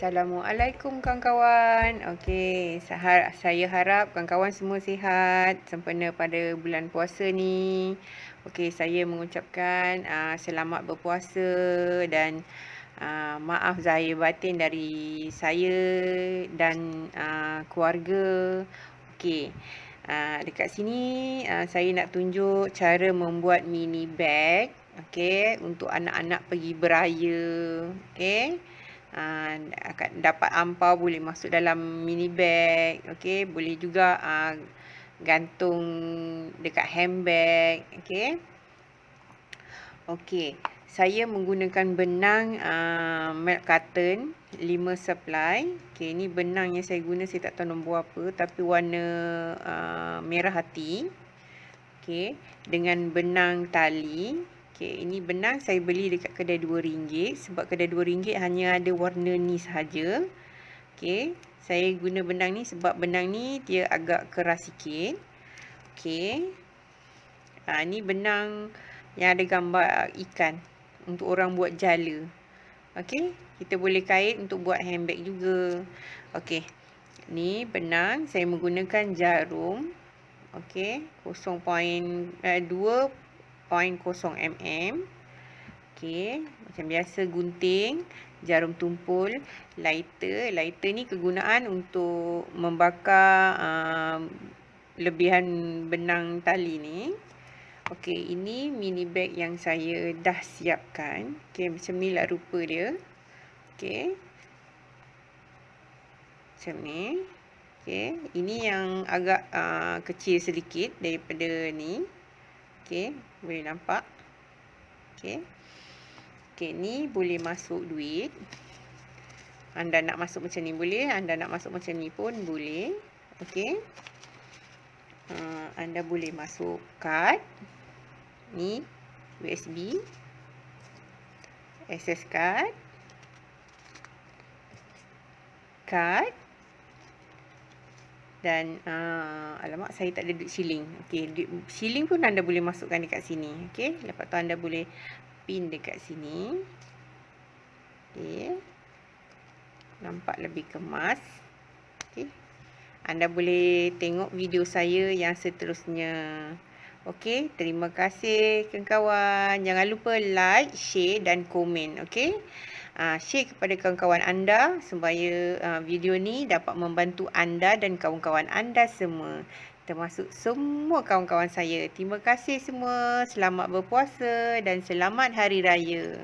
Assalamualaikum kawan-kawan. Okey, saya harap kawan-kawan semua sihat sempena pada bulan puasa ni. Okey, saya mengucapkan selamat berpuasa dan maaf zahir batin dari saya dan keluarga. Okey. Dekat sini saya nak tunjuk cara membuat mini bag, okey, untuk anak-anak pergi beraya. Okey. Akan dapat ampau boleh masuk dalam mini bag, okey, boleh juga gantung dekat handbag, okey. Okey, saya menggunakan benang milk carton 5 supply. Okey, ni benang yang saya guna, saya tak tahu nombor apa tapi warna merah hati. Okey, dengan benang tali. Okey, ini benang saya beli dekat kedai RM2 sebab kedai RM2 hanya ada warna ni sahaja. Okey, saya guna benang ni sebab benang ni dia agak keras sikit. Okey. Ni benang yang ada gambar ikan untuk orang buat jala. Okey, kita boleh kait untuk buat handbag juga. Okey. Ni benang saya menggunakan jarum. Okey, 2.0 mm. Okey, macam biasa gunting, jarum tumpul, lighter. Lighter ni kegunaan untuk membakar lebihan benang tali ni. Okey, ini mini bag yang saya dah siapkan. Okey, macam ni lah rupa dia. Okey. Macam ni. Okey, ini yang agak kecil sedikit daripada ni. Okey, boleh nampak. Okey. Okey, ni boleh masuk duit. Anda nak masuk macam ni boleh, anda nak masuk macam ni pun boleh. Okey. Anda boleh masuk kad. Ni USB, access card, kad. Dan alamak, saya tak ada duit shilling. Okey, duit shilling pun anda boleh masukkan dekat sini. Okey, lepas tu anda boleh pin dekat sini. Okey, nampak lebih kemas. Okey, anda boleh tengok video saya yang seterusnya. Okey, terima kasih kawan-kawan. Jangan lupa like, share dan komen. Okey, share kepada kawan-kawan anda supaya video ni dapat membantu anda dan kawan-kawan anda semua, termasuk semua kawan-kawan saya. Terima kasih semua. Selamat berpuasa dan selamat hari raya.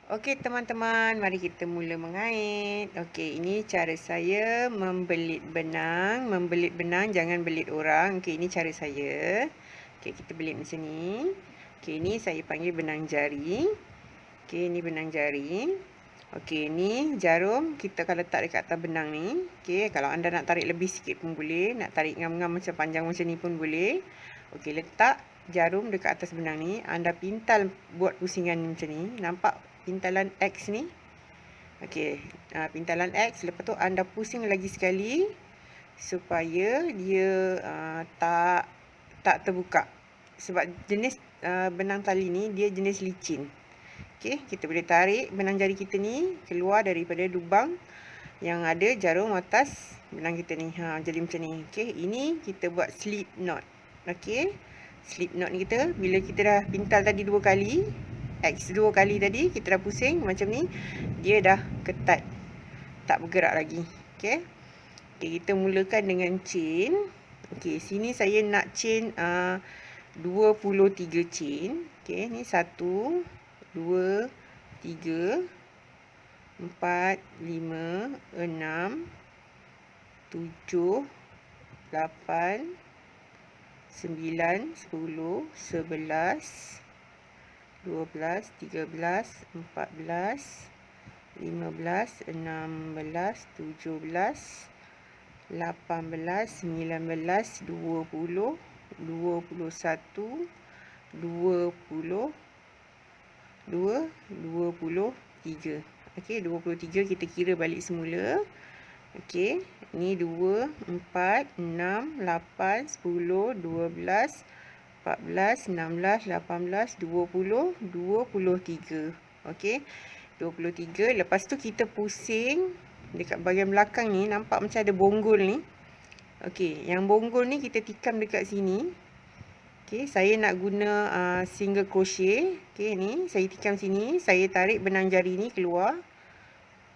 Okey teman-teman, mari kita mula mengait. Okey, ini cara saya membelit benang. Membelit benang, jangan belit orang. Okey, ini cara saya. Okey, kita belit macam ni. Okey, ini saya panggil benang jari. Okey, ini benang jari. Okey, ni jarum kita akan letak dekat atas benang ni. Okey, kalau anda nak tarik lebih sikit pun boleh. Nak tarik ngam-ngam macam panjang macam ni pun boleh. Okey, letak jarum dekat atas benang ni. Anda pintal buat pusingan macam ni. Nampak pintalan X ni? Okey, pintalan X. Lepas tu anda pusing lagi sekali supaya dia tak terbuka. Sebab jenis benang tali ni dia jenis licin. Okey, kita boleh tarik benang jari kita ni keluar daripada lubang yang ada jarum atas benang kita ni. Jadi macam ni. Okey, ini kita buat slip knot. Okey, slip knot ni kita bila kita dah pintal tadi 2 kali, X 2 kali tadi, kita dah pusing macam ni, dia dah ketat, tak bergerak lagi. Okey. Okey, kita mulakan dengan chain. Okey, sini saya nak chain 23 chain. Okey, ni 1 2 3 4 5 6 7 8 9 10 11 12, 13, 14, 15, 16, 17, 18, 19, 20, 21, 22, 23. Okey, 23 kita kira balik semula. Okey, ni 2, 4, 6, 8, 10, 12, 14, 16, 18, 20, 23. Okey. 23. Lepas tu kita pusing dekat bahagian belakang ni, nampak macam ada bonggol ni. Okey, yang bonggol ni kita tikam dekat sini. Okey, saya nak guna single crochet. Okey, ni saya tikam sini, saya tarik benang jari ni keluar.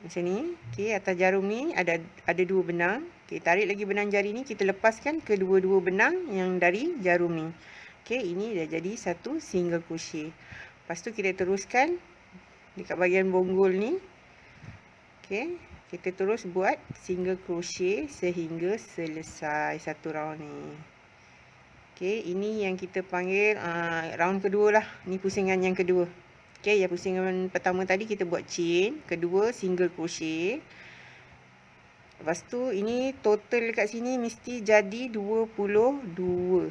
Macam ni. Okey, atas jarum ni ada 2 benang. Okey, tarik lagi benang jari ni, kita lepaskan kedua-dua benang yang dari jarum ni. Okey, ini dah jadi satu single crochet. Lepas tu kita teruskan dekat bahagian bonggol ni. Okey, kita terus buat single crochet sehingga selesai satu round ni. Okey, ini yang kita panggil round kedua lah. Ni pusingan yang kedua. Okey, yang pusingan pertama tadi kita buat chain, kedua single crochet. Lepas tu ini total dekat sini mesti jadi 22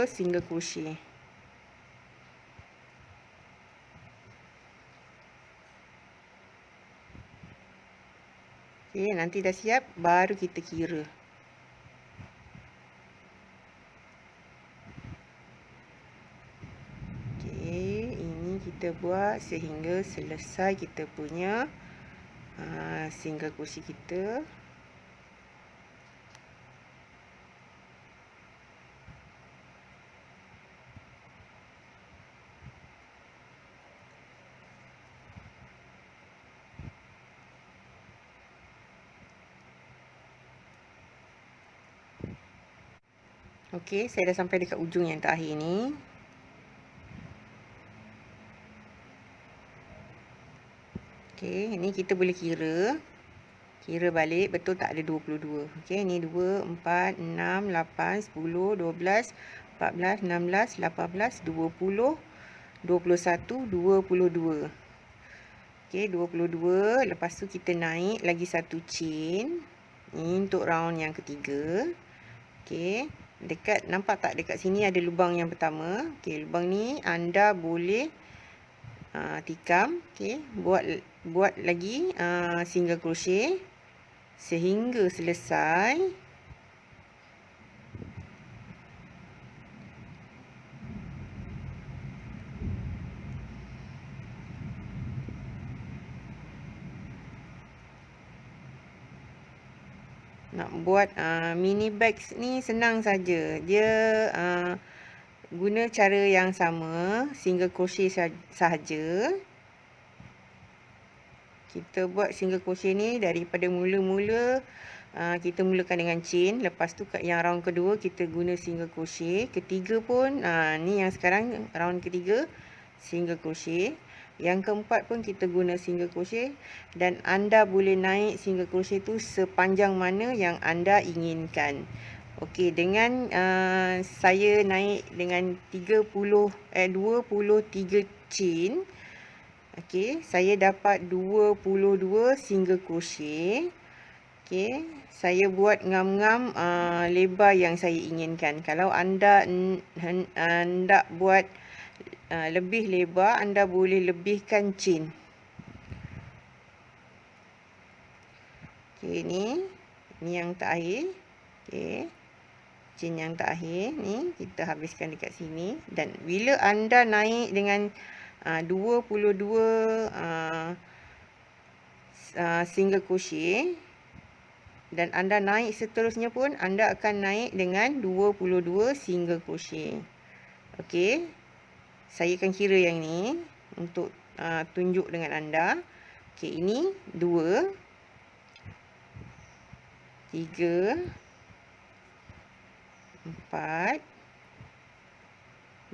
single crochet. Okey, nanti dah siap baru kita kira. Kita buat sehingga selesai kita punya single crochet kita. Okey, saya dah sampai dekat ujung yang terakhir ni. Okey, ni kita boleh kira. Kira balik, betul tak ada 22. Okey, ni 2, 4, 6, 8, 10, 12, 14, 16, 18, 20, 21, 22. Okey, 22. Lepas tu kita naik lagi satu chain. Ni untuk round yang ketiga. Okey, dekat, nampak tak dekat sini ada lubang yang pertama. Okey, lubang ni anda boleh tikam. Okey, buat lagi single crochet sehingga selesai. Nak buat mini bags ni senang saja. Dia guna cara yang sama, single crochet sahaja. Kita buat single crochet ni daripada mula-mula kita mulakan dengan chain. Lepas tu yang round kedua kita guna single crochet. Ketiga pun ni yang sekarang round ketiga single crochet. Yang keempat pun kita guna single crochet. Dan anda boleh naik single crochet tu sepanjang mana yang anda inginkan. Okey, dengan saya naik dengan 23 chain. Okey, saya dapat 22 single crochet. Okey, saya buat ngam-ngam lebar yang saya inginkan. Kalau anda hendak buat lebih lebar, anda boleh lebihkan chain. Okey, ni yang terakhir. Okey, chain yang terakhir ni kita habiskan dekat sini. Dan bila anda naik dengan 22 single crochet dan anda naik seterusnya pun, anda akan naik dengan 22 single crochet. Okey, saya akan kira yang ni untuk tunjuk dengan anda. Okey, ini 2, 3, 4,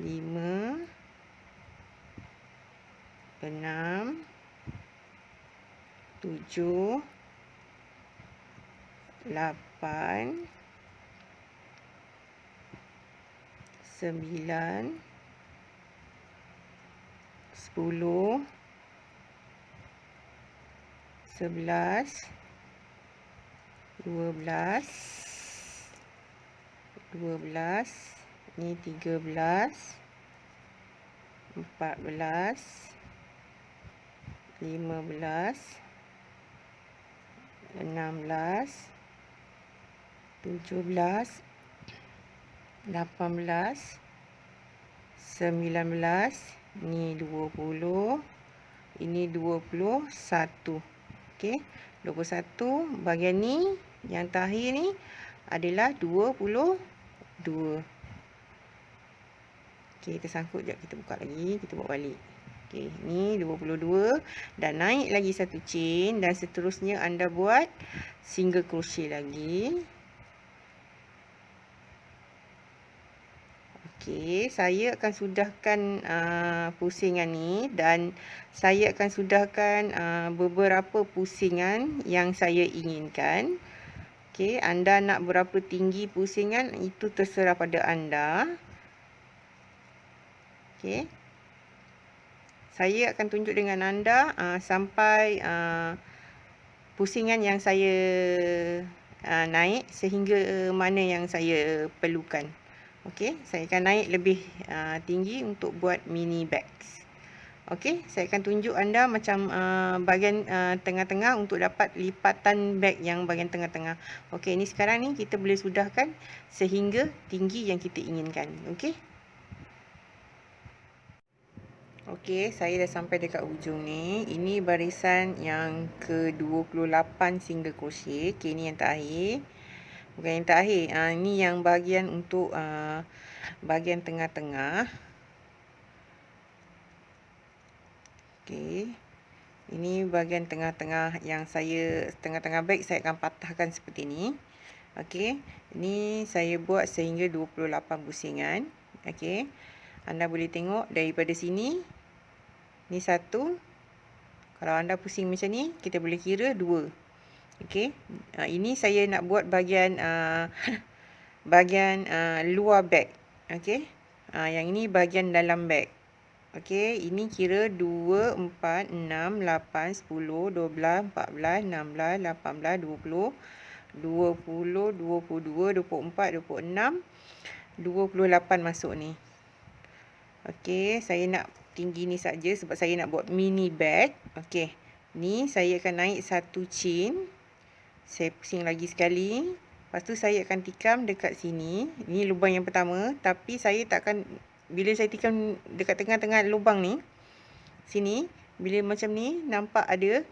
5, 6, 7, 8, 9, 10, 11, 12, ni 13, 14, 15, 16, 17, 18, 19, Ini 20. Ini 21. Okey. 21 bahagian ni yang terakhir ni adalah 22. Okey, kita sangkut jap, kita buka lagi, kita buat balik. Okey, ni 22 dan naik lagi satu chain dan seterusnya anda buat single crochet lagi. Okey, saya akan sudahkan pusingan ni dan saya akan sudahkan beberapa pusingan yang saya inginkan. Okey, anda nak berapa tinggi pusingan itu terserah pada anda. Okey. Saya akan tunjuk dengan anda sampai pusingan yang saya naik sehingga mana yang saya perlukan. Okey, saya akan naik lebih tinggi untuk buat mini bags. Okey, saya akan tunjuk anda macam bahagian tengah-tengah untuk dapat lipatan bag yang bahagian tengah-tengah. Okey, ini sekarang ni kita boleh sudahkan sehingga tinggi yang kita inginkan. Okey. Okey, saya dah sampai dekat ujung ni. Ini barisan yang ke-28 single crochet. Okey, ni yang terakhir. Bukan yang terakhir. Ini yang bahagian untuk bahagian tengah-tengah. Okey. Ini bahagian tengah-tengah yang saya, tengah-tengah bag saya akan patahkan seperti ni. Okey. Ini saya buat sehingga 28 pusingan. Okey. Anda boleh tengok daripada sini. Ni satu. Kalau anda pusing macam ni, kita boleh kira 2. Okey. Ini saya nak buat bahagian bahagian luar bag. Okey. Yang ini bahagian dalam bag. Okey, ini kira 2, 4, 6, 8, 10, 12, 14, 16, 18, 20, 20, 22, 24, 26, 28 masuk ni. Okey, saya nak tinggi ni saja sebab saya nak buat mini bag. Okey, ni saya akan naik satu chain. Saya pusing lagi sekali. Lepas tu saya akan tikam dekat sini. Ini lubang yang pertama, tapi saya takkan, bila saya tikam dekat tengah-tengah lubang ni, sini, bila macam ni, nampak ada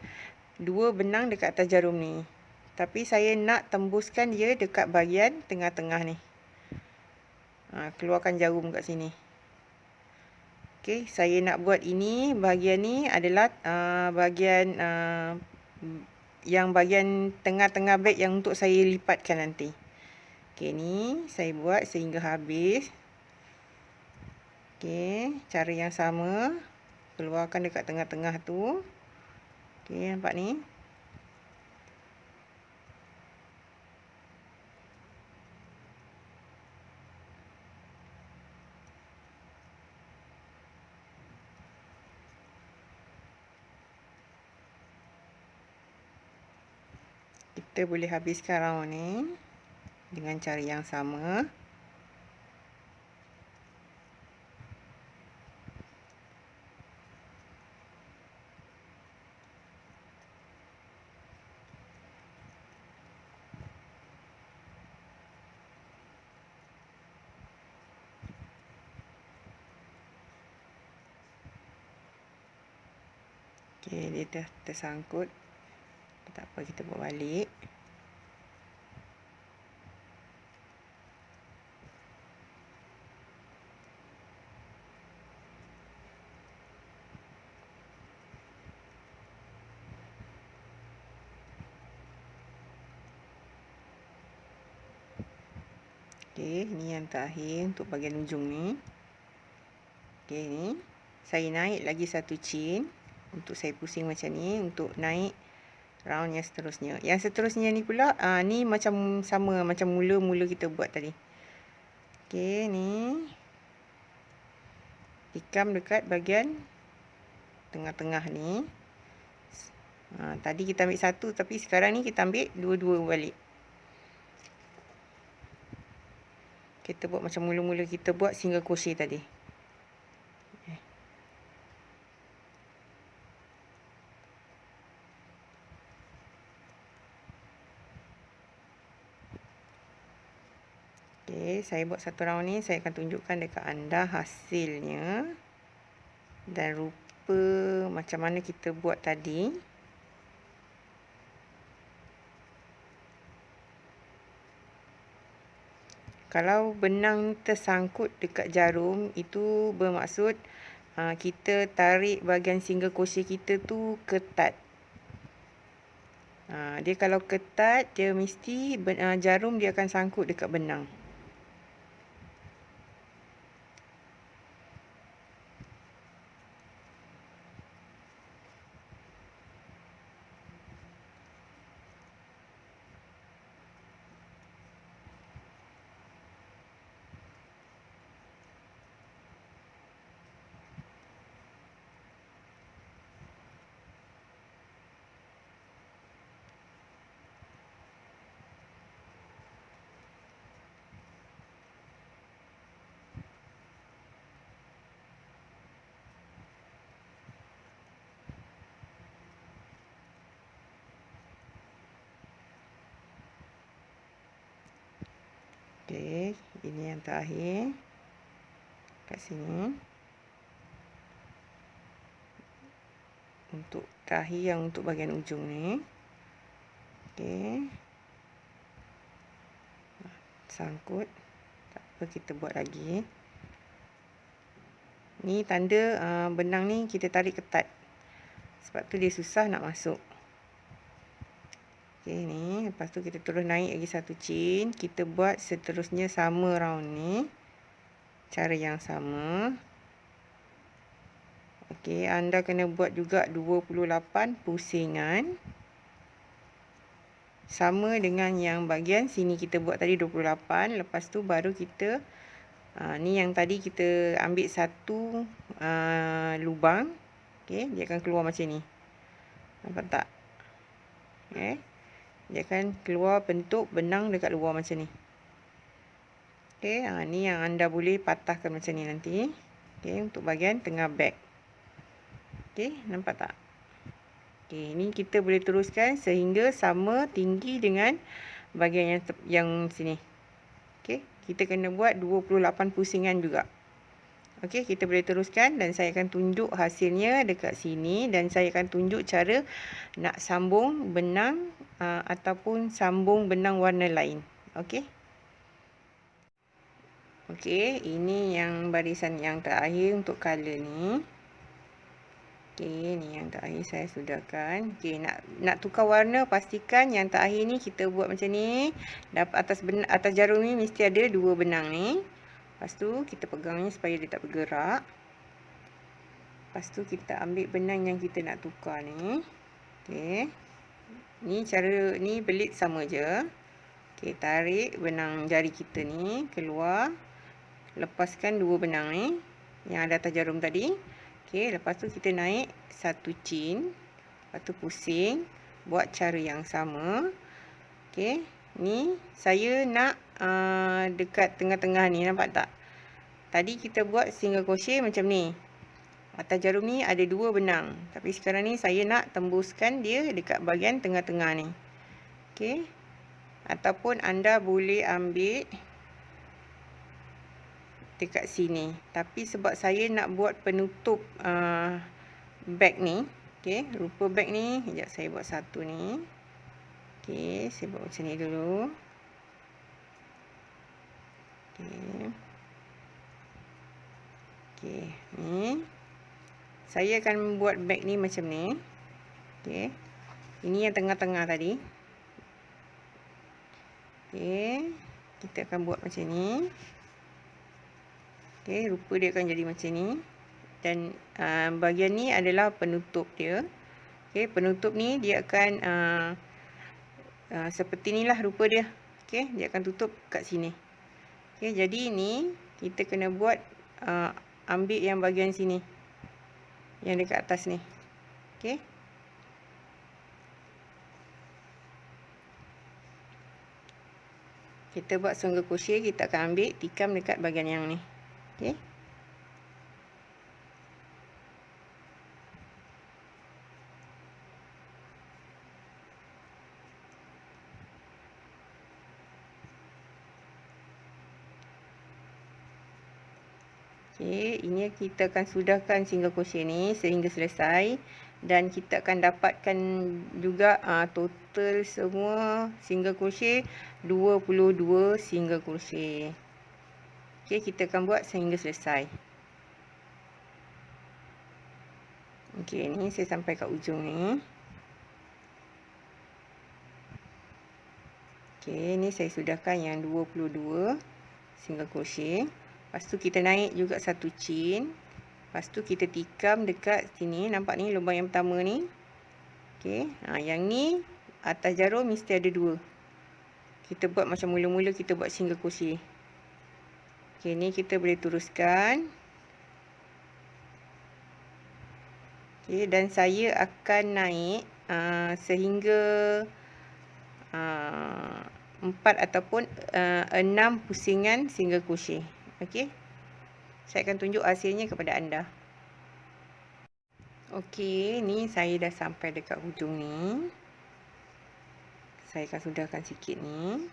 2 benang dekat atas jarum ni. Tapi saya nak tembuskan dia dekat bahagian tengah-tengah ni. Keluarkan jarum kat sini. Okey, saya nak buat ini, bahagian ni adalah bahagian yang bahagian tengah-tengah bag yang untuk saya lipatkan nanti. Okey, ni saya buat sehingga habis. Okey, cara yang sama. Keluarkan dekat tengah-tengah tu. Okey, nampak ni. Kita boleh habiskan round ni dengan cara yang sama. Okey, dia dah tersangkut. Tak apa, kita buat balik. Okey, ni yang terakhir untuk bahagian ujung ni. Okey, ni saya naik lagi satu chain untuk saya pusing macam ni untuk naik round yang seterusnya. Yang seterusnya ni pula ni macam sama macam mula-mula kita buat tadi. Okey, ni tikam dekat bahagian tengah-tengah ni. Tadi kita ambil satu, tapi sekarang ni kita ambil dua-dua balik. Kita buat macam mula-mula kita buat single crochet tadi. Okey, saya buat satu round ni, saya akan tunjukkan dekat anda hasilnya. dan rupa macam mana kita buat tadi. Kalau benang tersangkut dekat jarum, itu bermaksud kita tarik bahagian single crochet kita tu ketat. Dia kalau ketat, dia mesti jarum dia akan sangkut dekat benang. Okey, ini yang terakhir. Kat sini. Untuk terakhir yang untuk bahagian ujung ni. Okey. Sangkut. Tak apa, kita buat lagi. Ni tanda benang ni kita tarik ketat. Sebab tu dia susah nak masuk. Okey, ni. Lepas tu kita terus naik lagi satu chain. Kita buat seterusnya sama round ni. Cara yang sama. Okey, anda kena buat juga 28 pusingan. Sama dengan yang bahagian sini kita buat tadi 28. Lepas tu baru kita, ni yang tadi kita ambil satu lubang. Okey, dia akan keluar macam ni. Nampak tak? Okay. Dia akan keluar bentuk benang dekat luar macam ni. Okey, ni yang anda boleh patahkan macam ni nanti. Okey, untuk bahagian tengah beg. Okey, nampak tak? Okey, ni kita boleh teruskan sehingga sama tinggi dengan bahagian yang sini. Okey, kita kena buat 28 pusingan juga. Okey, kita boleh teruskan dan saya akan tunjuk hasilnya dekat sini dan saya akan tunjuk cara nak sambung benang ataupun sambung benang warna lain. Okey. Okey, ini yang barisan yang terakhir untuk color ni. Okey, ni yang terakhir saya sudahkan. Okey, nak tukar warna, pastikan yang terakhir ni kita buat macam ni. Dapat atas jarum ni mesti ada dua benang ni. Lepas tu kita pegang ni supaya dia tak bergerak. Lepas tu kita ambil benang yang kita nak tukar ni. Okey. Ni cara ni belit sama je. Okey, tarik benang jari kita ni keluar. Lepaskan dua benang ni yang ada atas jarum tadi. Okey, lepas tu kita naik satu chain. Lepas tu pusing, buat cara yang sama. Okey, ni saya nak dekat tengah-tengah ni, nampak tak? Tadi kita buat single crochet macam ni. Atas jarum ni ada dua benang. Tapi sekarang ni saya nak tembuskan dia dekat bahagian tengah-tengah ni. Okey. Ataupun anda boleh ambil dekat sini. Tapi sebab saya nak buat penutup bag ni. Okey. Rupa bag ni. Sekejap saya buat satu ni. Okey. Saya buat macam ni dulu. Okey. Okey. Ni. Saya akan buat bag ni macam ni. Okey. Ini yang tengah-tengah tadi. Okey. Kita akan buat macam ni. Okey, rupa dia akan jadi macam ni. Dan bahagian ni adalah penutup dia. Okey, penutup ni dia akan seperti inilah rupa dia. Okey, dia akan tutup kat sini. Okey, jadi ni kita kena buat ambil yang bahagian sini. Yang dekat atas ni. Okey. Kita buat single crochet, kita akan ambil tikam dekat bahagian yang ni. Okey. Okey, ini kita akan sudahkan single crochet ni sehingga selesai dan kita akan dapatkan juga total semua single crochet 22 single crochet. Okey, kita akan buat sehingga selesai. Okey, ni saya sampai kat ujung ni. Okey, ni saya sudahkan yang 22 single crochet. Lepas tu kita naik juga satu chain. Lepas tu kita tikam dekat sini. Nampak ni lubang yang pertama ni. Okey, yang ni atas jarum mesti ada 2. Kita buat macam mula-mula kita buat single crochet. Okey, ni kita boleh teruskan. Okey, dan saya akan naik sehingga 4 ataupun 6 pusingan single crochet. Okey. Saya akan tunjuk hasilnya kepada anda. Okey, ni saya dah sampai dekat hujung ni. Saya akan sudahkan sikit ni.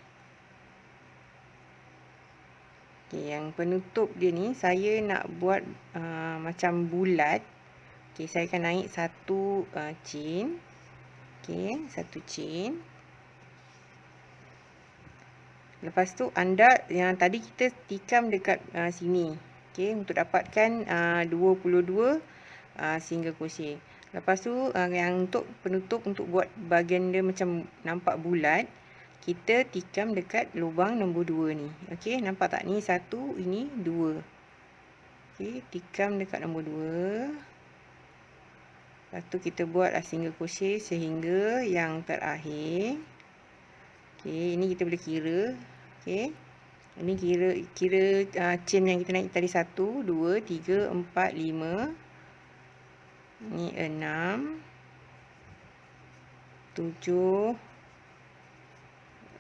Okey, yang penutup dia ni saya nak buat macam bulat. Okey, saya akan naik satu chain. Okey, satu chain. Lepas tu anda yang tadi kita tikam dekat sini. Okey, untuk dapatkan 22 single crochet. Lepas tu yang untuk penutup untuk buat bahagian dia macam nampak bulat, kita tikam dekat lubang nombor 2 ni. Okey, nampak tak? Ni 1, ini 2. Okey, tikam dekat nombor 2. Lepas tu kita buat single crochet sehingga yang terakhir. Okey, ini kita boleh kira. Okey. Ini kira chain yang kita naik tadi 1, 2, 3, 4, 5. Ni 6, 7,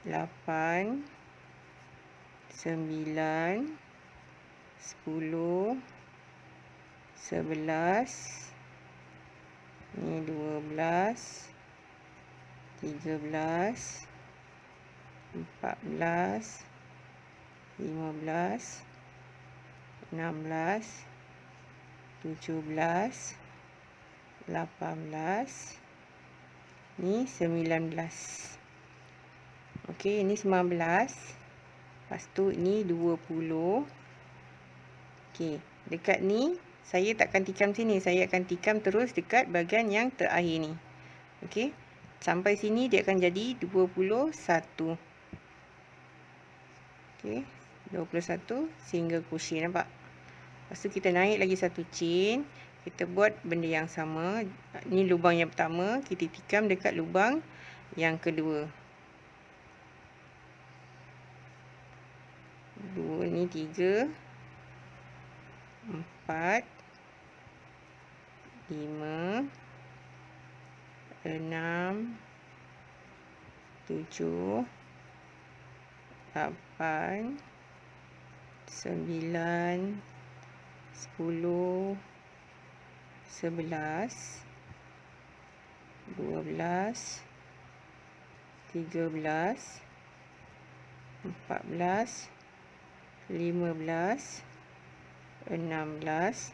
8, 9, 10, 11. Ni 12, 13, 14, 15, 16, 17, 18, ni 19. Okey, ini 19. Lepas tu ni 20. Okey, dekat ni saya takkan tikam sini, saya akan tikam terus dekat bahagian yang terakhir ni. Okey, sampai sini dia akan jadi 21. Okey, 21 single crochet, nampak? Lepas tu kita naik lagi satu chain. Kita buat benda yang sama. Ni lubang yang pertama, kita tikam dekat lubang yang kedua. 2 ni 3, 4, 5, 6, 7, 8, 9, 10, 11, 12, 13, 14, 15, 16,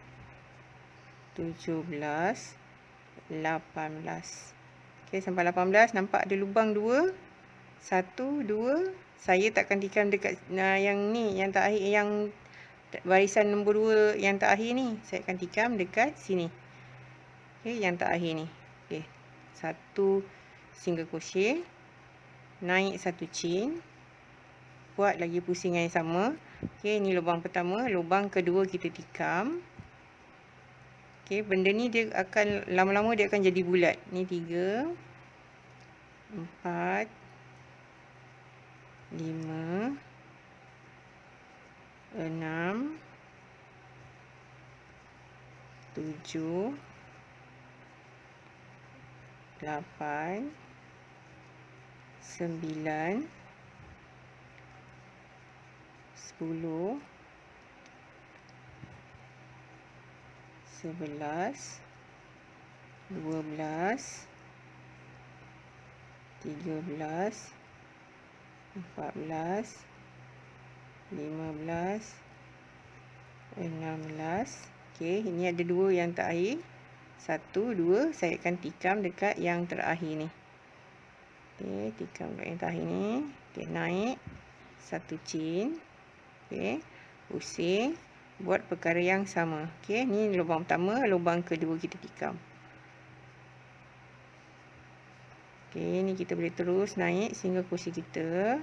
17, 18. Okey, sampai 18 nampak ada lubang 2. 1, 2. Saya takkan tikam dekat yang ni, yang terakhir, yang barisan nombor 2 yang terakhir ni. Saya akan tikam dekat sini. Okey, yang terakhir ni. Okey. Satu single crochet, naik satu chain, buat lagi pusingan yang sama. Okey, ni lubang pertama, lubang kedua kita tikam. Okey, benda ni dia akan lama-lama dia akan jadi bulat. Ni 3, 4, 5, 6, 7, 8, 9, 10, 11, 12, 13, 14, 15, 16. Okey, ini ada 2 yang terakhir. 1, 2, saya akan tikam dekat yang terakhir ni. Okey, tikam dekat yang terakhir ni. Okey, naik 1 chain. Okey, pusing, buat perkara yang sama. Okey, ni lubang pertama, lubang kedua kita tikam. Okey, ni kita boleh terus naik sehingga kursi kita.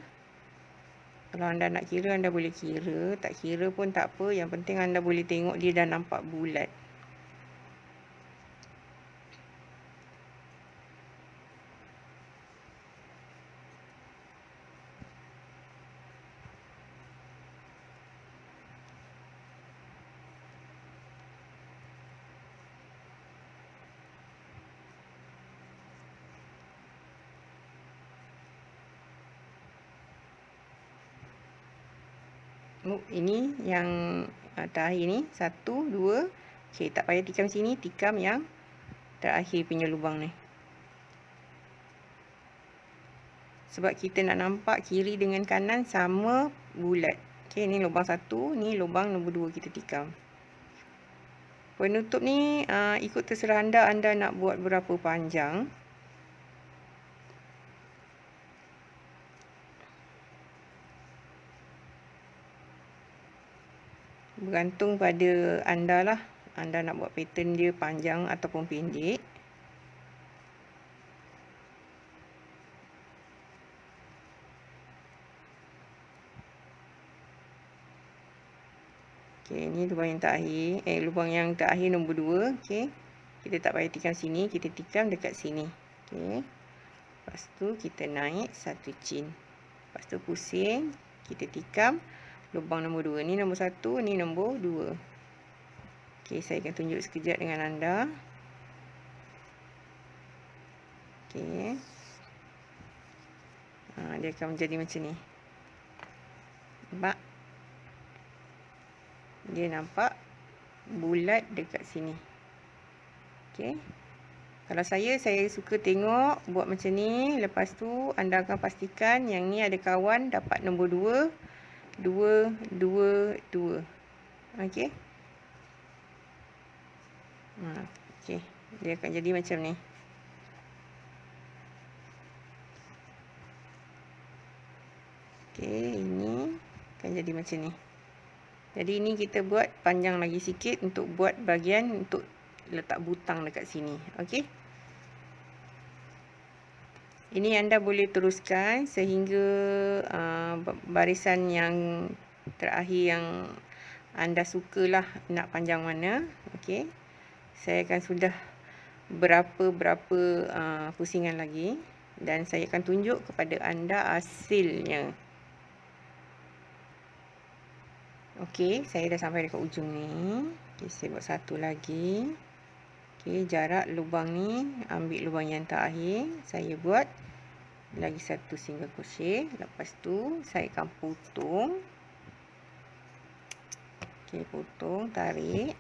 Kalau anda nak kira, anda boleh kira. Tak kira pun tak apa. Yang penting anda boleh tengok dia dah nampak bulat. Ini yang terakhir ni. 1, 2. Okey, tak payah tikam sini. Tikam yang terakhir punya lubang ni. Sebab kita nak nampak kiri dengan kanan sama bulat. Okey, ni lubang 1. Ni lubang nombor 2 kita tikam. Penutup ni ikut terserah anda. Anda nak buat berapa panjang. Bergantung pada anda lah. Anda nak buat pattern dia panjang ataupun pendek. Okey, ni lubang yang terakhir. Lubang yang terakhir nombor 2. Okey. Kita tak payah tikam sini. Kita tikam dekat sini. Okey. Lepas tu kita naik 1 chain. Lepas tu pusing. Kita tikam lubang nombor 2. Ni nombor 1. Ni nombor 2. Okey, saya akan tunjuk sekejap dengan anda. Okey. Dia akan menjadi macam ni. Nampak? Dia nampak bulat dekat sini. Okey. Kalau saya suka tengok buat macam ni. Lepas tu anda akan pastikan yang ni ada kawan dapat nombor 2. 2, 2, 2. Okey. Okey. Dia akan jadi macam ni. Okey, ini akan jadi macam ni. Jadi ini kita buat panjang lagi sikit untuk buat bahagian untuk letak butang dekat sini. Okey. Ini anda boleh teruskan sehingga barisan yang terakhir yang anda sukalah nak panjang mana. Okey. Saya akan sudah berapa pusingan lagi dan saya akan tunjuk kepada anda hasilnya. Okey, saya dah sampai dekat ujung ni. Okey, saya buat satu lagi. Okey, jarak lubang ni, ambil lubang yang terakhir. Saya buat lagi satu single crochet. Lepas tu, saya akan potong. Okey, potong, tarik.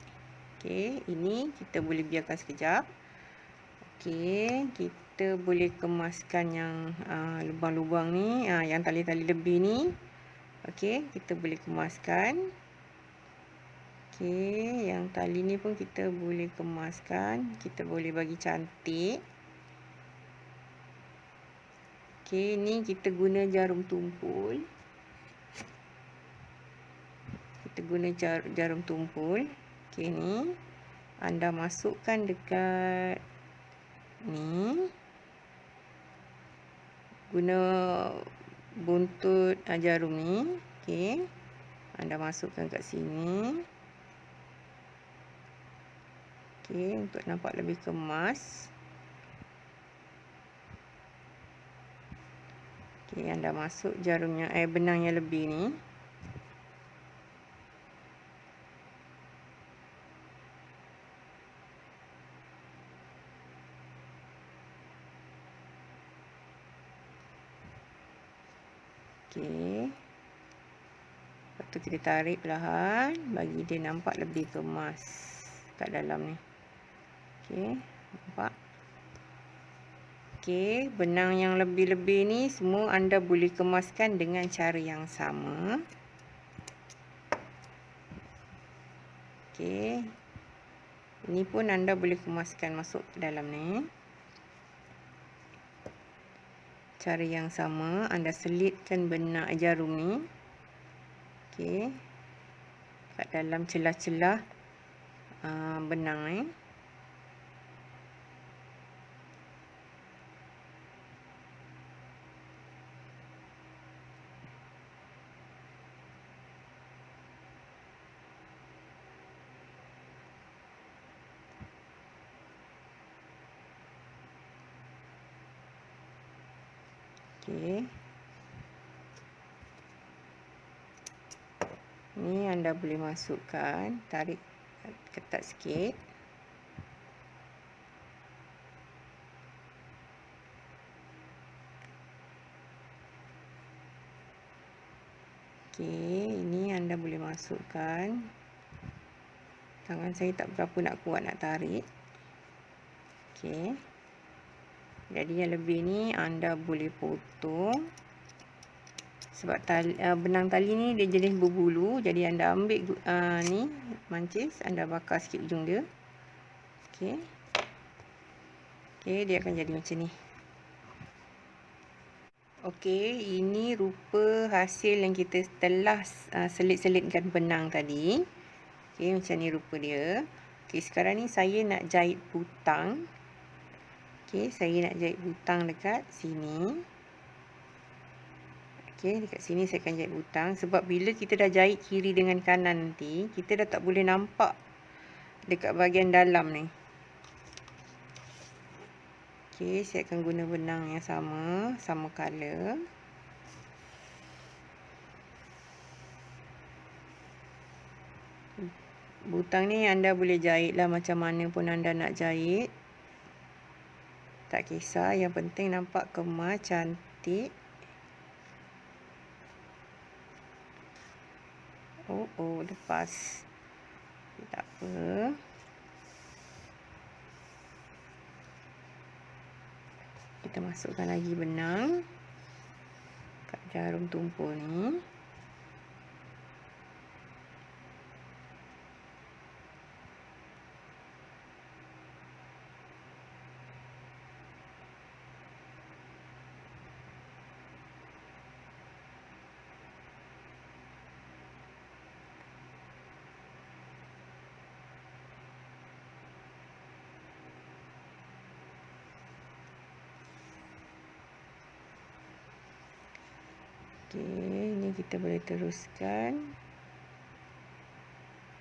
Okey, ini kita boleh biarkan sekejap. Okey, kita boleh kemaskan yang lubang-lubang ni, yang tali-tali lebih ni. Okey, kita boleh kemaskan. Okey, yang tali ni pun kita boleh kemaskan. Kita boleh bagi cantik. Okey, ni kita guna jarum tumpul. Kita guna jarum tumpul. Okey, ni anda masukkan dekat ni. Guna buntut jarum ni. Okey. Anda masukkan kat sini. Okey, untuk nampak lebih kemas. Okey, anda masuk jarumnya benang yang lebih ni. Okey. Lepas tu kita tarik perlahan bagi dia nampak lebih kemas kat dalam ni. Okey, nampak? Okey, benang yang lebih-lebih ni semua anda boleh kemaskan dengan cara yang sama. Okey. Ini pun anda boleh kemaskan masuk ke dalam ni. Cara yang sama, anda selitkan benang jarum ni. Okey. Kat dalam celah-celah benang ni. Okey. Ni anda boleh masukkan, tarik ketat sikit. Okey, ini anda boleh masukkan. Tangan saya tak berapa nak kuat nak tarik. Okey. Jadi yang lebih ni anda boleh potong. Sebab benang tali ni dia jenis berbulu, jadi anda ambil ni mancis, anda bakar sikit ujung dia. Okey. Okey, dia akan jadi macam ni. Okey, ini rupa hasil yang kita telah selit-selitkan benang tadi. Okey, macam ni rupa dia. Okey, sekarang ni saya nak jahit butang. Okey, saya nak jahit butang dekat sini. Okey, dekat sini saya akan jahit butang. Sebab bila kita dah jahit kiri dengan kanan nanti, kita dah tak boleh nampak dekat bahagian dalam ni. Okey, saya akan guna benang yang sama color. Butang ni anda boleh jahit lah macam mana pun anda nak jahit. Tak kisah, yang penting nampak kemas, cantik. Oh, lepas. Tak apa. Kita masukkan lagi benang kat jarum tumpul ni. Okey, ni kita boleh teruskan.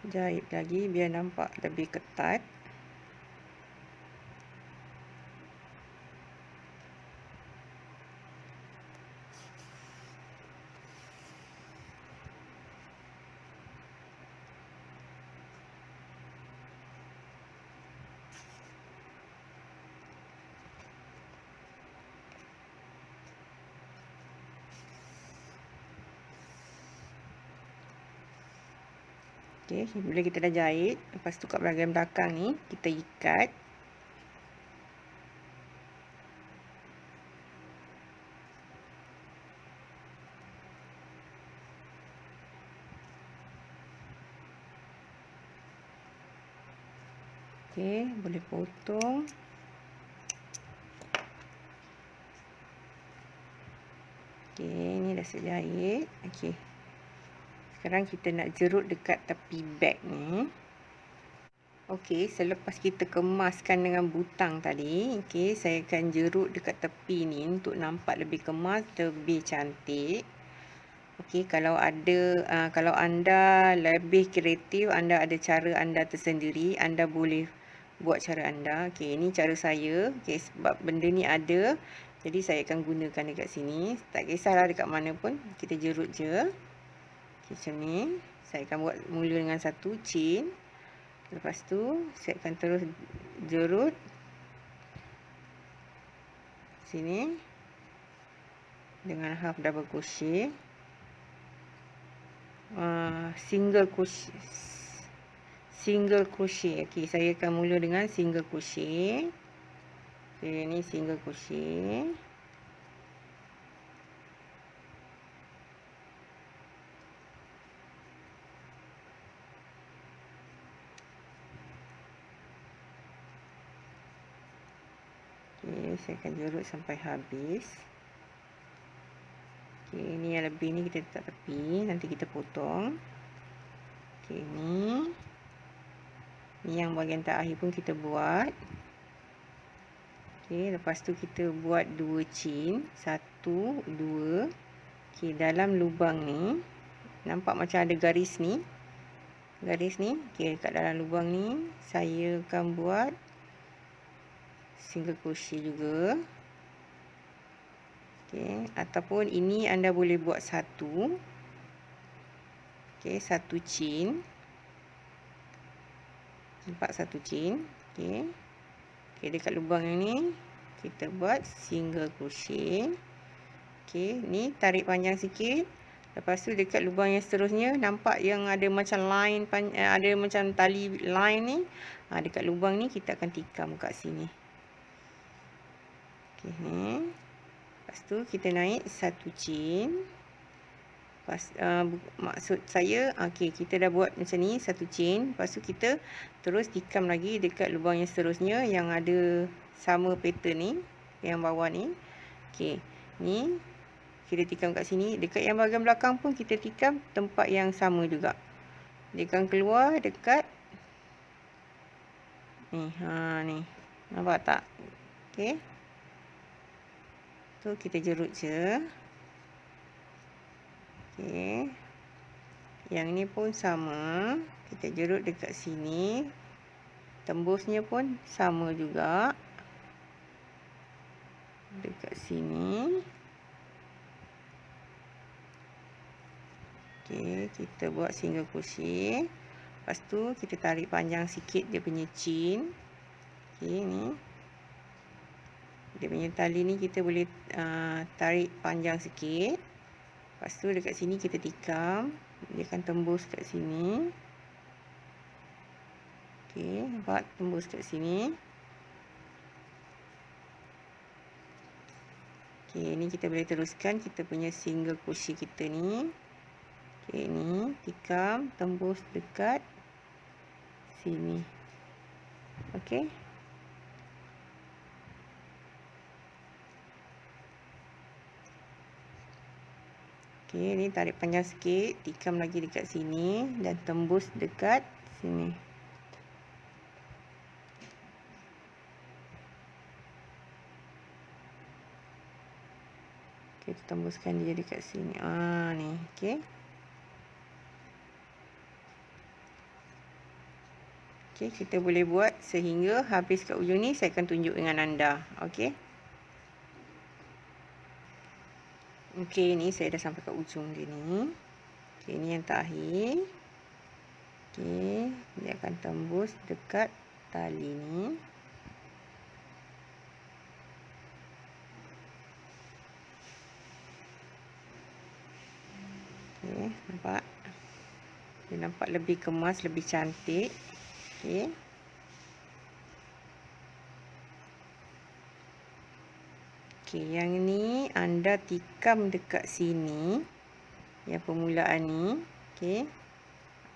Jahit lagi biar nampak lebih ketat. Okey, bila kita dah jahit, lepas tu kat bahagian belakang ni kita ikat. Okey, boleh potong. Okey, ni dah siap jahit. Okey. Sekarang kita nak jerut dekat tepi beg ni. Okey, selepas kita kemaskan dengan butang tadi, okey, saya akan jerut dekat tepi ni untuk nampak lebih kemas, lebih cantik. Okey, kalau anda lebih kreatif, anda ada cara anda tersendiri, anda boleh buat cara anda. Okey, ini cara saya. Okey, sebab benda ni ada, jadi saya akan gunakan dekat sini. Tak kisahlah dekat mana pun, kita jerut je. Okey, macam ni. Saya akan buat mula dengan satu chain. Lepas tu saya akan terus jerut sini dengan half double crochet, single crochet. Okey, saya akan mula dengan single crochet. Okey, ni single crochet. Okey, saya akan jurut sampai habis. Okey, ini yang lebih ni kita letak tepi, nanti kita potong. Okey, ni yang bahagian terakhir pun kita buat. Okey, lepas tu kita buat 2 chain, 1 2. Okey, dalam lubang ni nampak macam ada garis ni. Garis ni, okey, dekat dalam lubang ni saya akan buat single crochet juga. Okey, ataupun ini anda boleh buat satu. Okey, satu chain. Nampak satu chain. Okey. Okey, dekat lubang yang ni kita buat single crochet. Okey, ni tarik panjang sikit. Lepas tu dekat lubang yang seterusnya nampak yang ada macam line ada macam tali line ni. Dekat lubang ni kita akan tikam kat sini. Okey, ni. Lepas tu kita naik satu chain. Maksud saya, okey, kita dah buat macam ni satu chain. Lepas tu kita terus tikam lagi dekat lubang yang seterusnya yang ada sama pattern ni, yang bawah ni. Okey, ni kita tikam kat sini. Dekat yang bahagian belakang pun kita tikam tempat yang sama juga. Dia akan keluar dekat ni. Ni. Nampak tak? Okey. Tu kita jerut je. Okey. Yang ni pun sama. Kita jerut dekat sini. Tembusnya pun sama juga. Dekat sini. Okey, kita buat single crochet. Lepas tu kita tarik panjang sikit dia punya chain. Okey, ni. Dia punya tali ni kita boleh tarik panjang sikit. Lepas tu dekat sini kita tikam. Dia akan tembus kat sini. Okey, nampak tembus kat sini. Okey, ni kita boleh teruskan kita punya single crochet kita ni. Okey, ni tikam tembus dekat sini. Okey. Okey, ni tarik panjang sikit, tikam lagi dekat sini dan tembus dekat sini. Kita tembuskan dia dekat sini. Ni, okey. Okey, kita boleh buat sehingga habis kat ujung ni. Saya akan tunjuk dengan anda. Okey. Okey, ni saya dah sampai kat ujung dia ni. Okey, ni yang terakhir. Okey, dia akan tembus dekat tali ni. Okey, nampak? Dia nampak lebih kemas, lebih cantik. Okey. Okey, yang ni anda tikam dekat sini. Yang permulaan ni. Okey.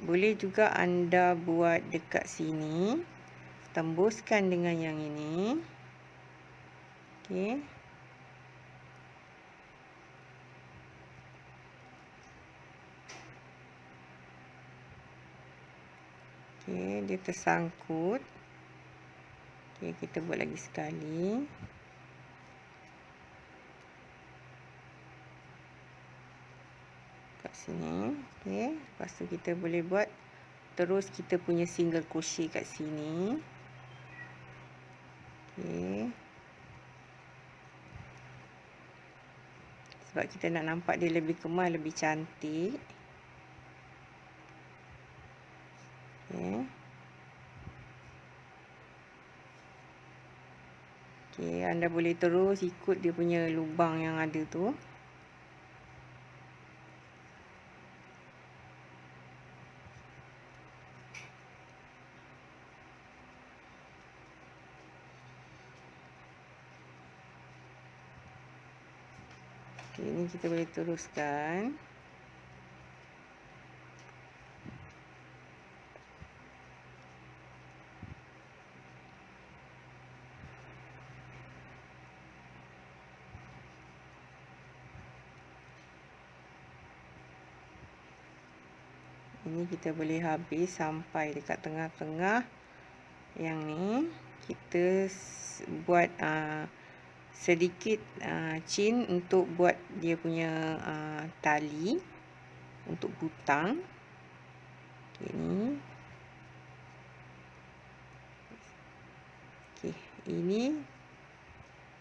Boleh juga anda buat dekat sini. Tembuskan dengan yang ini. Okey. Okey, dia tersangkut. Okey, kita buat lagi sekali. Kat sini. Okey, lepas tu kita boleh buat terus kita punya single crochet kat sini. Okey. Sebab kita nak nampak dia lebih kemas, lebih cantik. Okey. Okey, anda boleh terus ikut dia punya lubang yang ada tu. Okey, ini kita boleh teruskan. Ini kita boleh habis sampai dekat tengah-tengah. Yang ni kita buat sedikit chain untuk buat dia punya tali untuk butang. Okay, ni. Okay, ini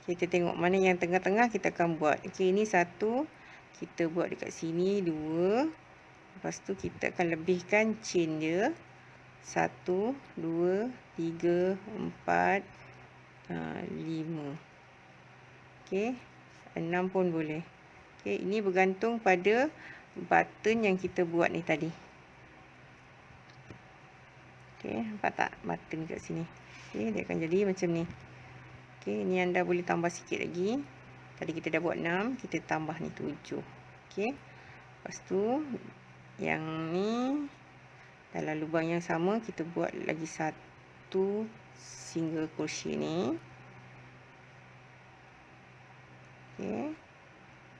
kita tengok mana yang tengah-tengah kita akan buat. Okay, ini satu. Kita buat dekat sini 2. Lepas tu kita akan lebihkan chain dia. 1, 2, 3, 4, 5. Okay, 6 pun boleh. Okay, ini bergantung pada button yang kita buat ni tadi. Okay, nampak tak button kat sini? Okay, dia akan jadi macam ni. Okay, ni anda boleh tambah sikit lagi. Tadi kita dah buat 6, kita tambah ni 7. Okay, lepas tu yang ni dalam lubang yang sama kita buat lagi 1 single crochet ni. Okay,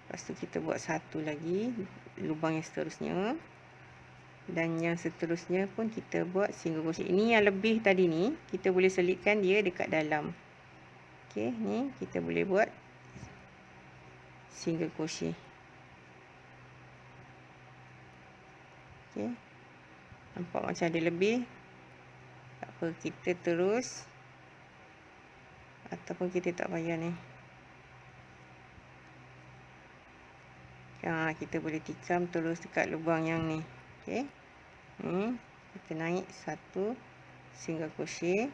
lepas tu kita buat 1 lagi lubang yang seterusnya. Dan yang seterusnya pun kita buat single crochet. Ini yang lebih tadi ni, kita boleh selitkan dia dekat dalam. Okay, ni kita boleh buat single crochet. Okay, nampak macam ada lebih. Tak apa, kita terus. Ataupun kita tak payah ni. Kita boleh tikam terus dekat lubang yang ni. Okay, ni kita naik 1 single crochet.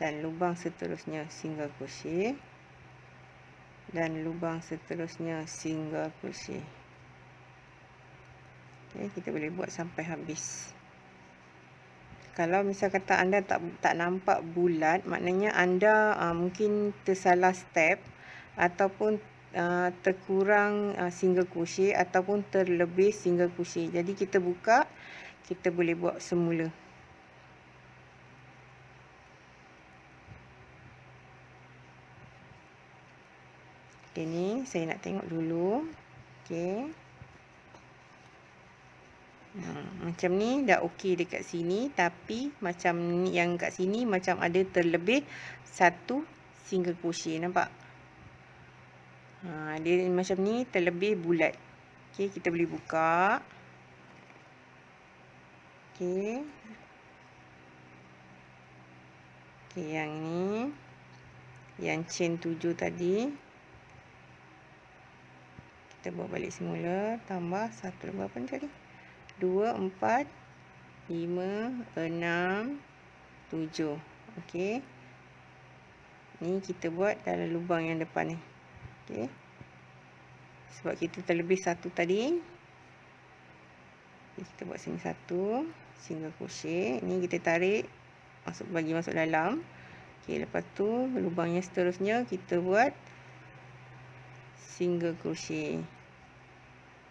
Dan lubang seterusnya single crochet. Dan lubang seterusnya single crochet. Okay, kita boleh buat sampai habis. Kalau misal kata anda tak nampak bulat, maknanya anda mungkin tersalah step ataupun terkurang single crochet ataupun terlebih single crochet. Jadi kita buka, kita boleh buat semula. Okay, ni saya nak tengok dulu. Okay, macam ni dah okey dekat sini, tapi macam yang kat sini macam ada terlebih 1 single crochet, nampak? Dia macam ni terlebih bulat. Okay, kita boleh buka. Okay. Okay, yang ni. Yang chain 7 tadi. Kita buat balik semula. Tambah 1 berapa ni tadi? 2, 4, 5, 6, 7. Okay. Ni kita buat dalam lubang yang depan ni. Okay. Sebab kita terlebih 1 tadi. Okay, kita buat sini 1 single crochet. Ni kita tarik. Bagi masuk dalam. Okay, lepas tu lubang yang seterusnya kita buat single crochet.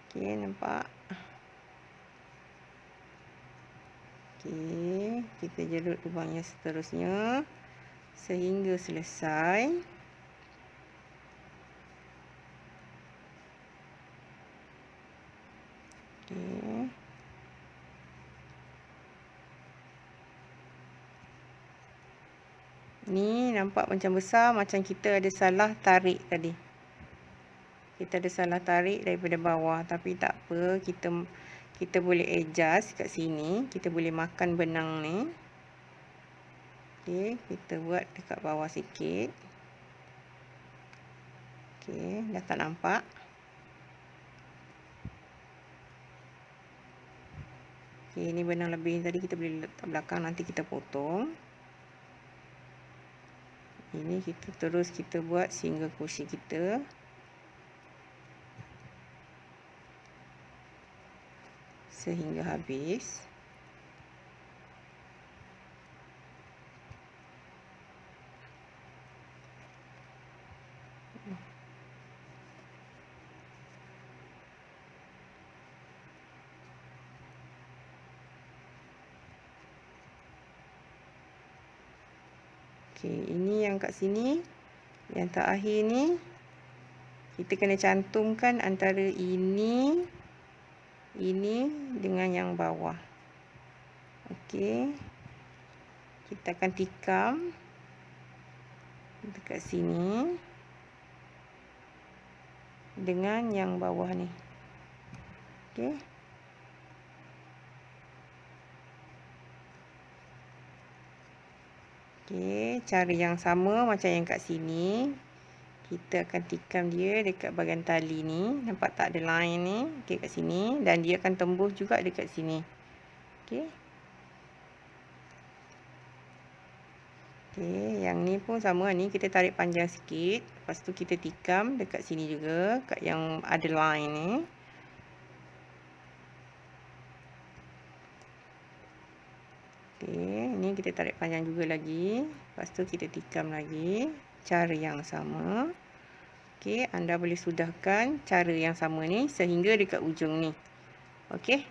Okay, nampak? Okay, kita jerut lubang yang seterusnya sehingga selesai. Okay. Ni nampak macam besar, macam kita ada salah tarik tadi. Kita ada salah tarik daripada bawah, tapi tak apa, kita boleh adjust kat sini. Kita boleh makan benang ni. Okay, kita buat dekat bawah sikit. Okay, dah tak nampak. Okay, ini benang lebih tadi kita boleh letak belakang, nanti kita potong. Ini kita terus kita buat single crochet kita. Sehingga habis. Okey, ini yang kat sini, yang terakhir ni, kita kena cantumkan antara ini dengan yang bawah. Okey. Kita akan tikam dekat sini dengan yang bawah ni. Okey. Okey, cara yang sama macam yang kat sini. Kita akan tikam dia dekat bahagian tali ni. Nampak tak ada line ni? Okey, kat sini. Dan dia akan tembus juga dekat sini. Okey. Okey, yang ni pun sama ni. Kita tarik panjang sikit. Lepas tu kita tikam dekat sini juga. Kat yang ada line ni. Okey, ni kita tarik panjang juga lagi. Lepas tu kita tikam lagi. Cara yang sama. Okey, anda boleh sudahkan cara yang sama ni sehingga dekat ujung ni. Okey.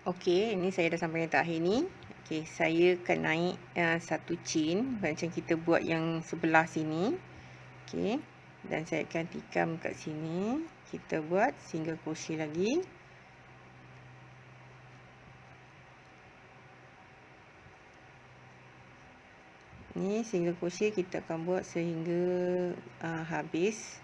Okey, ini saya dah sampai yang terakhir ni. Okey, saya akan naik satu chain macam kita buat yang sebelah sini. Okey, dan saya akan tikam kat sini. Kita buat single crochet lagi. Ni single crochet kita akan buat sehingga habis.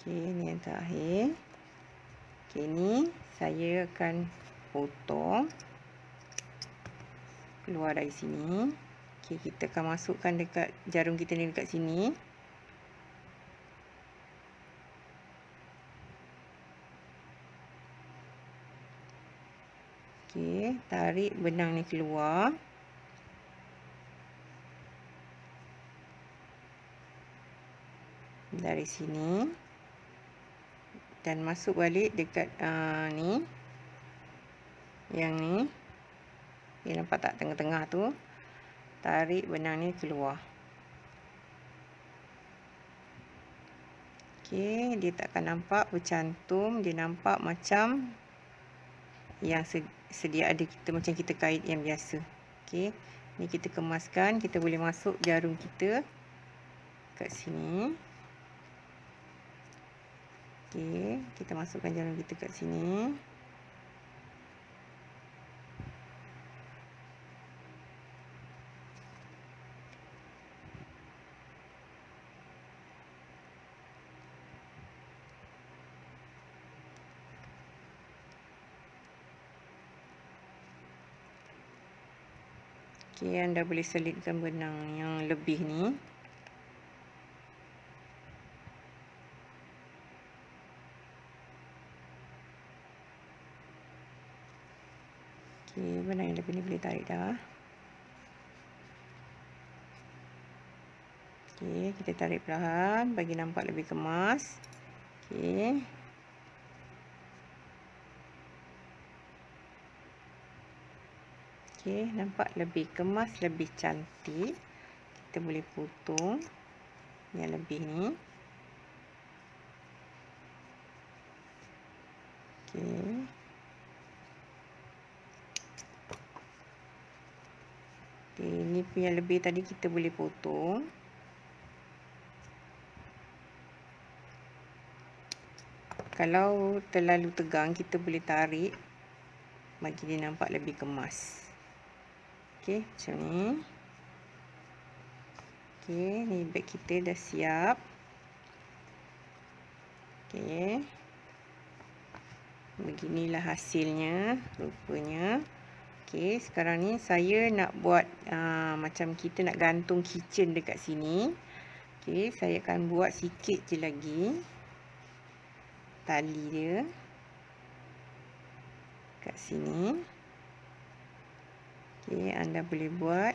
Okey, ni yang terakhir. Okey, ni saya akan potong keluar dari sini. Okey, kita akan masukkan dekat jarum kita ni dekat sini. Okey, tarik benang ni keluar. Dari sini. Dan masuk balik dekat ni. Yang ni. Okay, nampak tak tengah-tengah tu? Tarik benang ni keluar. Okey, dia tak akan nampak bercantum. Dia nampak macam yang sedia ada kita, macam kita kait yang biasa. Okey, ni kita kemaskan. Kita boleh masuk jarum kita kat sini. Okey, kita masukkan jarum kita kat sini. Okey, anda boleh selitkan benang yang lebih ni. Okey, benang yang lebih ni boleh tarik dah. Okey, kita tarik perlahan bagi nampak lebih kemas. Okey. Okey, nampak lebih kemas, lebih cantik. Kita boleh potong yang lebih ni. Okey. Okey, ni punya lebih tadi kita boleh potong. Kalau terlalu tegang, kita boleh tarik bagi dia nampak lebih kemas. Okey, macam ni. Okey, ni beg kita dah siap. Okey. Beginilah hasilnya, rupanya. Okey, sekarang ni saya nak buat macam kita nak gantung kitchen dekat sini. Okey, saya akan buat sikit je lagi tali dia kat sini. Okey, anda boleh buat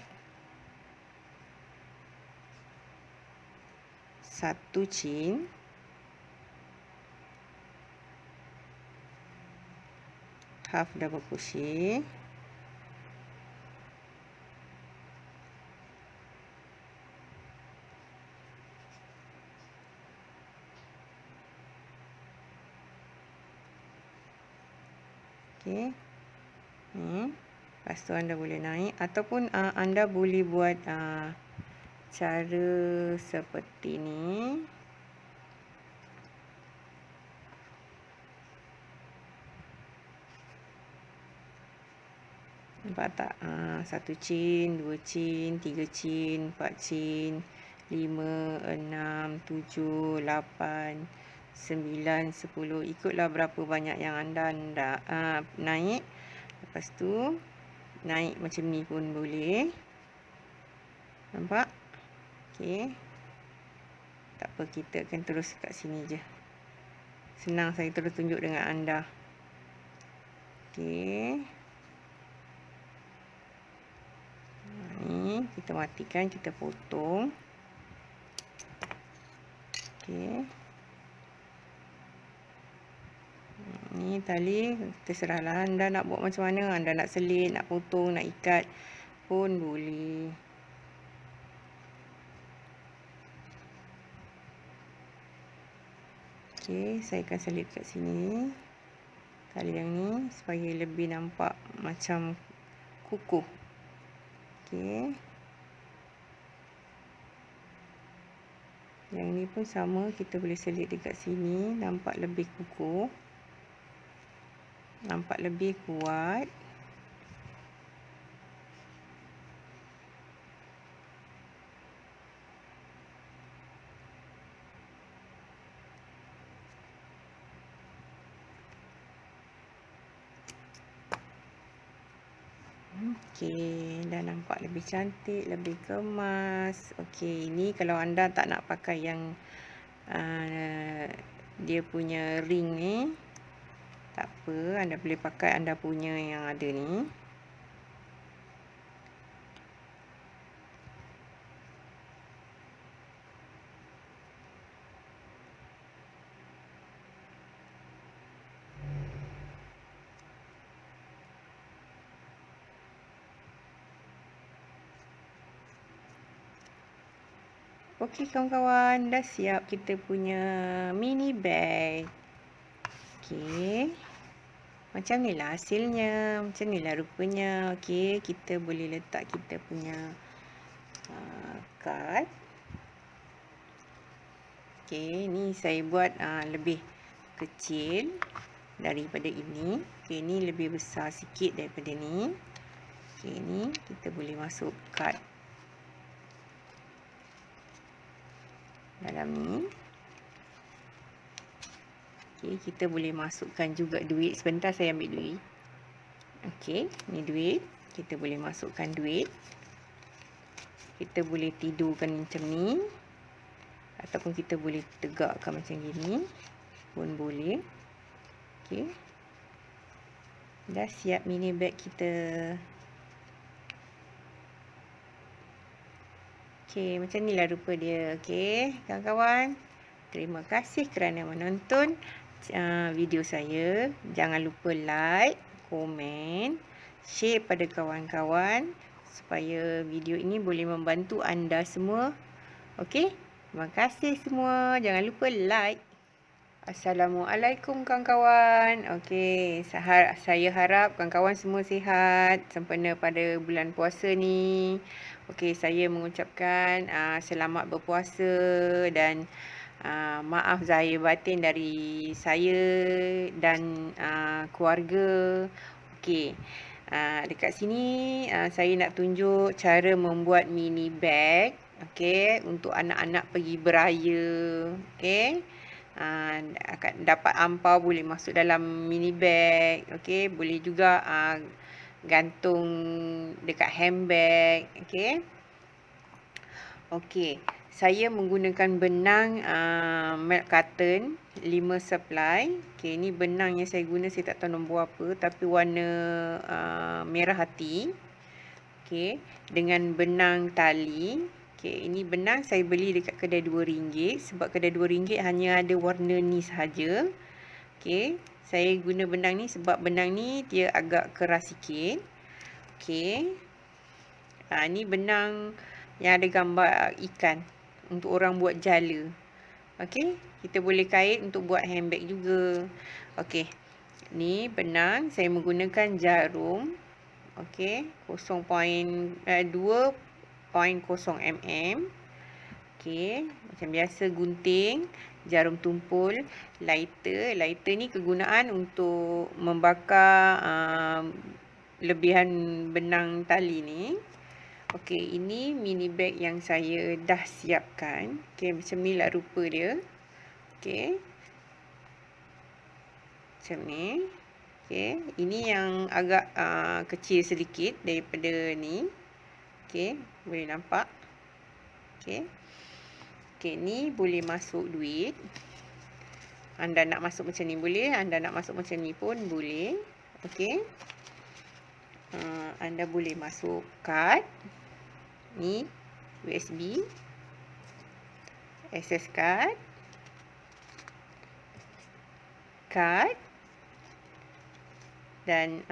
satu chain. Half double crochet. Okey. Ni. Lepas tu anda boleh naik ataupun anda boleh buat cara seperti ni. Nampak tak? 1 chin, 2 chin, 3 chin, 4 chin, 5, 6, 7, 8, 9, 10. Ikutlah berapa banyak yang anda naik. Lepas tu naik macam ni pun boleh. Nampak? Okey. Tak apa, kita akan terus kat sini je. Senang saya terus tunjuk dengan anda. Okey. Ni kita matikan, kita potong. Okey. Ni tali, terserahlah anda nak buat macam mana. Anda nak selit, nak potong, nak ikat pun boleh. Okey, saya akan selit kat sini. Tali yang ni supaya lebih nampak macam kukuh. Okey. Yang ni pun sama, kita boleh selit dekat sini, nampak lebih kukuh. Nampak lebih kuat. Okey, dah nampak lebih cantik, lebih kemas. Okey, ini kalau anda tak nak pakai yang dia punya ring ni, tak apa, anda boleh pakai anda punya yang ada ni. Okey kawan-kawan, dah siap kita punya mini bag. Okey. Macam ni lah hasilnya, macam ni lah rupanya. Okey, kita boleh letak kita punya kad. Okey, ni saya buat lebih kecil daripada ini. Okey, ni lebih besar sikit daripada ni. Okey, ni kita boleh masuk kad dalam ni. Okey, kita boleh masukkan juga duit. Sebentar saya ambil duit. Okey, ni duit. Kita boleh masukkan duit. Kita boleh tidurkan macam ni. Ataupun kita boleh tegakkan macam gini. Pun boleh. Okey. Dah siap mini bag kita. Okey, macam ni lah rupa dia. Okey, kawan-kawan. Terima kasih kerana menonton video saya. Jangan lupa like, komen, share pada kawan-kawan supaya video ini boleh membantu anda semua. Okey, terima kasih semua. Jangan lupa like. Assalamualaikum kawan-kawan. Okey, saya harap kawan-kawan semua sihat sempena pada bulan puasa ni. Okey, saya mengucapkan selamat berpuasa dan maaf zahir batin dari saya dan keluarga. Okey. Dekat sini saya nak tunjuk cara membuat mini bag. Okey, untuk anak-anak pergi beraya. Okey. Akan dapat ampau boleh masuk dalam mini bag. Okey, boleh juga gantung dekat handbag. Okey. Okey, saya menggunakan benang milk carton 5 supply. Okey, ni benang yang saya guna, saya tak tahu nombor apa tapi warna merah hati. Okey, dengan benang tali. Okey, ini benang saya beli dekat kedai RM2 sebab kedai RM2 hanya ada warna ni sahaja. Okey, saya guna benang ni sebab benang ni dia agak keras sikit. Okey. Ni benang yang ada gambar ikan untuk orang buat jala. Okey, kita boleh kait untuk buat handbag juga. Okey. Ni benang saya menggunakan jarum. Okey, 2.0 mm. Okey, macam biasa gunting, jarum tumpul, lighter. Lighter ni kegunaan untuk membakar lebihan benang tali ni. Okey, ini mini bag yang saya dah siapkan. Okey, macam ni lah rupa dia. Okey. Macam ni. Okey, ini yang agak kecil sedikit daripada ni. Okey, boleh nampak. Okey. Okey, ni boleh masuk duit. Anda nak masuk macam ni boleh, anda nak masuk macam ni pun boleh. Okey. Anda boleh masuk kad. Ni USB. Access card. Kad. Dan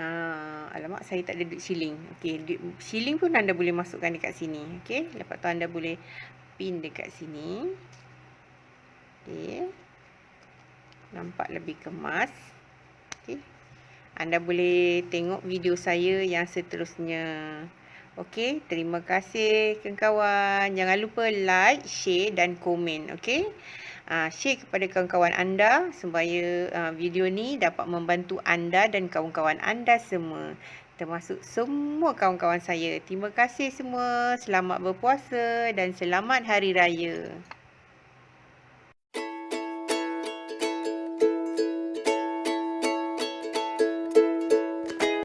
alamak, saya tak ada duit shilling. Okey, duit shilling pun anda boleh masukkan dekat sini. Okey, lepas tu anda boleh pin dekat sini. Okey. Nampak lebih kemas. Okey. Anda boleh tengok video saya yang seterusnya. Okey, terima kasih kawan-kawan. Jangan lupa like, share dan komen. Okey. Share kepada kawan-kawan anda supaya video ni dapat membantu anda dan kawan-kawan anda semua, termasuk semua kawan-kawan saya. Terima kasih semua. Selamat berpuasa dan selamat hari raya.